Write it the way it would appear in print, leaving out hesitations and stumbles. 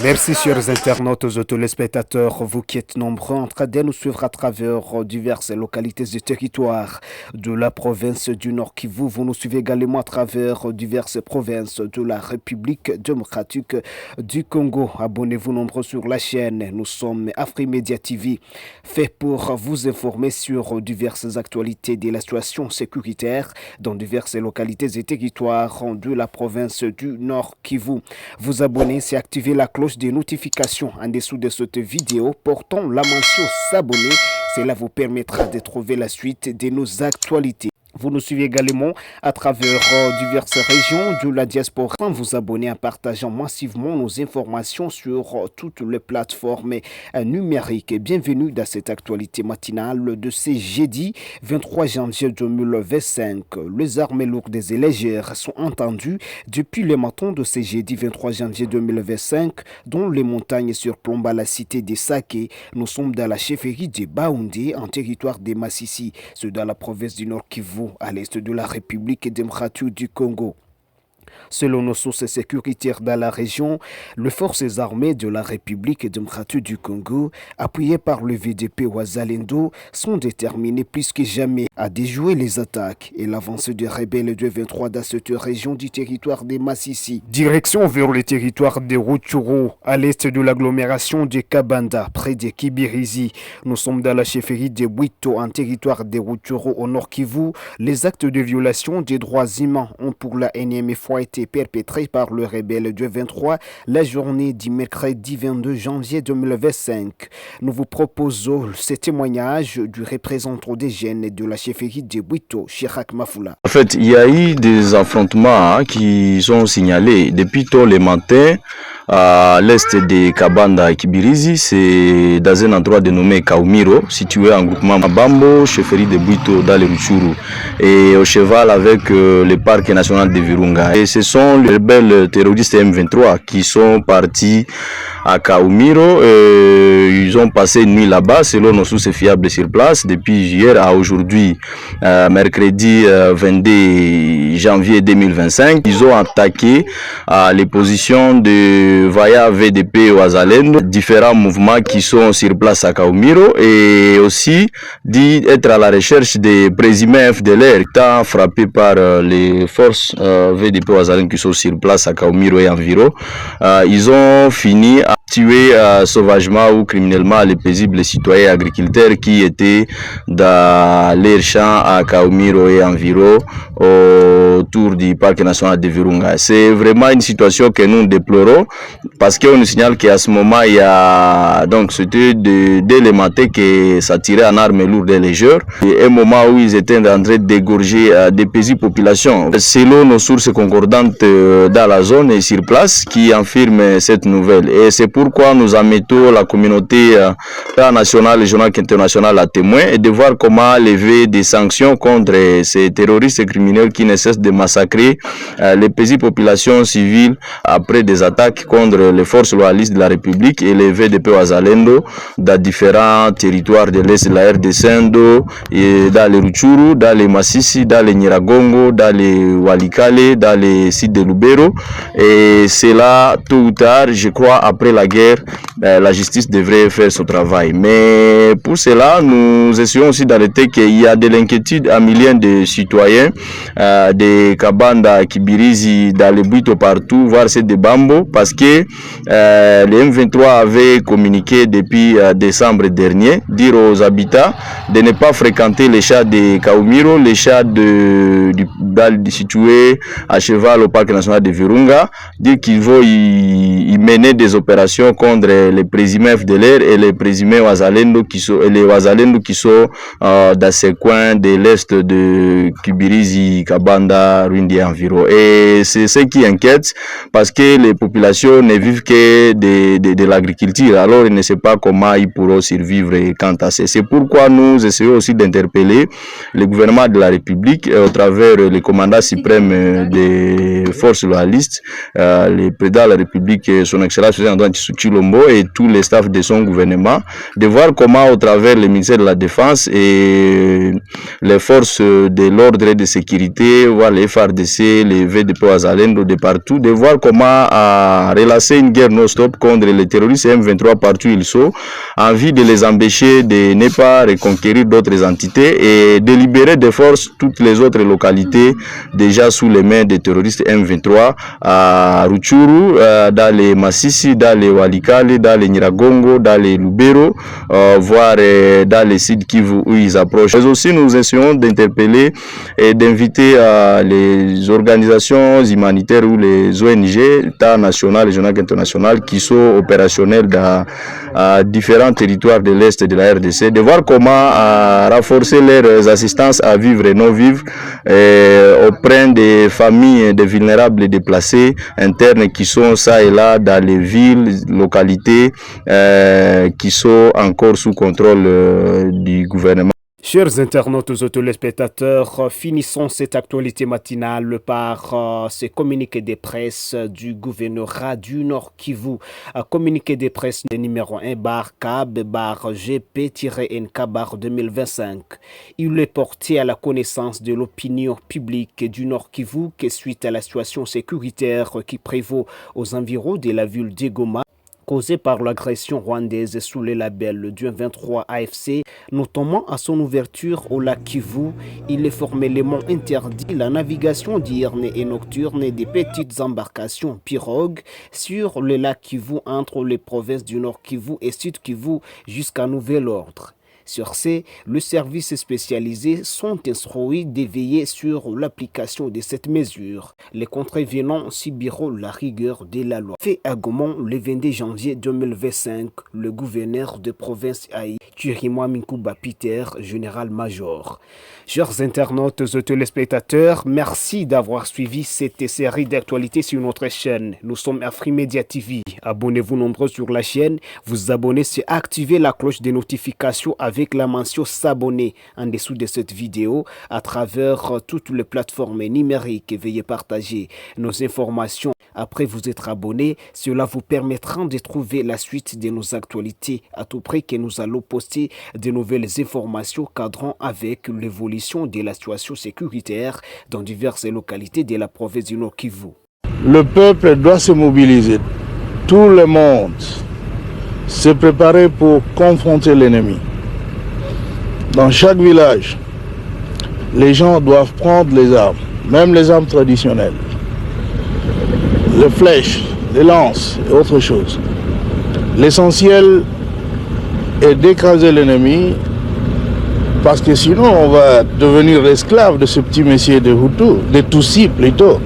Merci chers internautes et téléspectateurs, vous qui êtes nombreux en train de nous suivre à travers diverses localités du territoire de la province du Nord Kivu. Vous nous suivez également à travers diverses provinces de la République démocratique du Congo. Abonnez-vous nombreux sur la chaîne. Nous sommes Afrimedia TV, fait pour vous informer sur diverses actualités de la situation sécuritaire dans diverses localités et territoires de la province du Nord Kivu. Vous abonnez, c'est activer la cloche des notifications en dessous de cette vidéo portant la mention s'abonner. Cela vous permettra de trouver la suite de nos actualités. Vous nous suivez également à travers diverses régions de la diaspora. Vous abonnez en partageant massivement nos informations sur toutes les plateformes numériques. Bienvenue dans cette actualité matinale de ce jeudi 23 janvier 2025. Les armées lourdes et légères sont entendues depuis le matin de ce jeudi 23 janvier 2025 dans les montagnes surplombant la cité de Saké. Nous sommes dans la chefferie de Baoundé en territoire de Massissi, c'est dans la province du Nord Kivu, à l'est de la République démocratique du Congo. Selon nos sources sécuritaires dans la région, les forces armées de la République démocratique du Congo, appuyées par le VDP Wazalendo, sont déterminées plus que jamais à déjouer les attaques et l'avancée des rebelles de 23 dans cette région du territoire de Massissi. Direction vers le territoire de Rutshuru, à l'est de l'agglomération de Kabanda, près de Kibirizi. Nous sommes dans la chefferie de Bwito, en territoire de Rutshuru au Nord Kivu. Les actes de violation des droits humains ont pour la énième fois été perpétré par le rebelle du 23 la journée du mercredi 22 janvier 2025. Nous vous proposons ce témoignage du représentant des jeunes de la chefferie de Bwito, Chirac Mafoula. En fait, il y a eu des affrontements qui sont signalés depuis tôt le matin à l'est de Kabanda et Kibirizi. C'est dans un endroit dénommé Kaumiro, situé en groupement Mabambo, chefferie de Bwito dans le Rutshuru, et au cheval avec le parc national de Virunga. Et ce sont les rebelles terroristes M23 qui sont partis à Kaumiro. Ils ont passé une nuit là-bas selon nos sources fiables sur place depuis hier à aujourd'hui, mercredi 22 janvier 2025. Ils ont attaqué les positions de Vaya VDP Wazalendo, différents mouvements qui sont sur place à Kaumiro, et aussi dit être à la recherche des présumés FDLR étant frappés par les forces VDP Wazalendo qui sont sur place à Kaumiro et environ. Ils ont fini à tuer sauvagement ou criminellement les paisibles citoyens agriculteurs qui étaient dans les champs à Kaumiro et environ autour du parc national de Virunga. C'est vraiment une situation que nous déplorons parce qu'on nous signale qu'à ce moment il y a donc c'était dès le matin que ça tirait en armes lourdes et légères, et un moment où ils étaient en train d'égorger des paisibles populations. Selon nos sources concordantes dans la zone et sur place qui affirment cette nouvelle, et c'est pourquoi nous admettons la communauté nationale, régionale et internationale à témoin et de voir comment lever des sanctions contre ces terroristes et criminels qui ne cessent de massacrer les paisibles populations civiles après des attaques contre les forces loyalistes de la République et les VDP Wazalendo dans différents territoires de l'Est de la RDC, et dans les Rutshuru, dans les Massissi, dans les Nyiragongo, dans les Walikale, dans les sites de Lubero. Et c'est là, tôt ou tard, je crois, après la guerre, la justice devrait faire son travail. Mais pour cela, nous essayons aussi d'arrêter qu'il y a de l'inquiétude à millions de citoyens de Kabanda, Kibirizi, dans les Bwito partout, voire c'est de Bambo, parce que les M23 avaient communiqué depuis décembre dernier, dire aux habitants de ne pas fréquenter les chats de Kaumiro, les chats situés à cheval au parc national de Virunga, dire qu'ils vont y mener des opérations contre les présumés FDLR et les présumés Wazalendo qui sont dans ces coins de l'est de Kibirizi, Kabanda, Rundi environ. Et c'est ce qui inquiète parce que les populations ne vivent que de l'agriculture, alors ils ne savent pas comment ils pourront survivre quant à ça. C'est pourquoi nous essayons aussi d'interpeller le gouvernement de la République au travers le commandant suprême des forces loyalistes, le président de la République, son excellence président Antoine Tshilombo et tous les staffs de son gouvernement, de voir comment au travers le ministère de la Défense et les forces de l'ordre et de sécurité, voir les FARDC, les VDP Wazalendo de partout, de voir comment relancer une guerre non-stop contre les terroristes M23 partout où ils sont, en vue de les empêcher de ne pas reconquérir d'autres entités et de libérer de force toutes les autres localités déjà sous les mains des terroristes M23 à Rutshuru, dans les Massissi, dans les Walikale, dans les Nyiragongo, dans les Lubero, voire dans les Sud Kivu où ils approchent. Mais aussi nous essayons d'interpeller et d'inviter les organisations humanitaires ou les ONG, État national, régional et international, qui sont opérationnels dans différents territoires de l'Est de la RDC, de voir comment renforcer leurs assistances à vivre et non vivre auprès des familles des vulnérables et déplacés internes qui sont ça et là dans les villes, localités qui sont encore sous contrôle du gouvernement. Chers internautes et téléspectateurs, finissons cette actualité matinale par ce communiqué de presse du gouvernorat du Nord Kivu. Communiqué de presse numéro 1 /CAB /GP-NK 2025. Il est porté à la connaissance de l'opinion publique du Nord Kivu que suite à la situation sécuritaire qui prévaut aux environs de la ville d'Egoma, causée par l'agression rwandaise sous le label du 23 AFC, notamment à son ouverture au lac Kivu, il est formellement interdit la navigation diurne et nocturne des petites embarcations pirogues sur le lac Kivu entre les provinces du Nord Kivu et Sud Kivu jusqu'à nouvel ordre. Sur ce, le service spécialisé sont instruits de veiller sur l'application de cette mesure. Les contrevenants subiront la rigueur de la loi. Fait à Gomon le 22 janvier 2025, le gouverneur de province Haï, Chirimwa Minkuba Peter, général-major. Chers internautes et téléspectateurs, merci d'avoir suivi cette série d'actualités sur notre chaîne. Nous sommes Afrimedia TV. Abonnez-vous nombreux sur la chaîne. Vous abonnez, c'est activer la cloche de notification avec la mention s'abonner en dessous de cette vidéo à travers toutes les plateformes numériques. Veuillez partager nos informations après vous être abonné. Cela vous permettra de trouver la suite de nos actualités à tout prix que nous allons poster de nouvelles informations cadrant avec l'évolution de la situation sécuritaire dans diverses localités de la province du Nord Kivu. Le peuple doit se mobiliser. Tout le monde se préparer pour confronter l'ennemi. Dans chaque village, les gens doivent prendre les armes, même les armes traditionnelles, les flèches, les lances et autre chose. L'essentiel est d'écraser l'ennemi, parce que sinon on va devenir l'esclave de ce petit messier de Hutu, de Tutsi plutôt.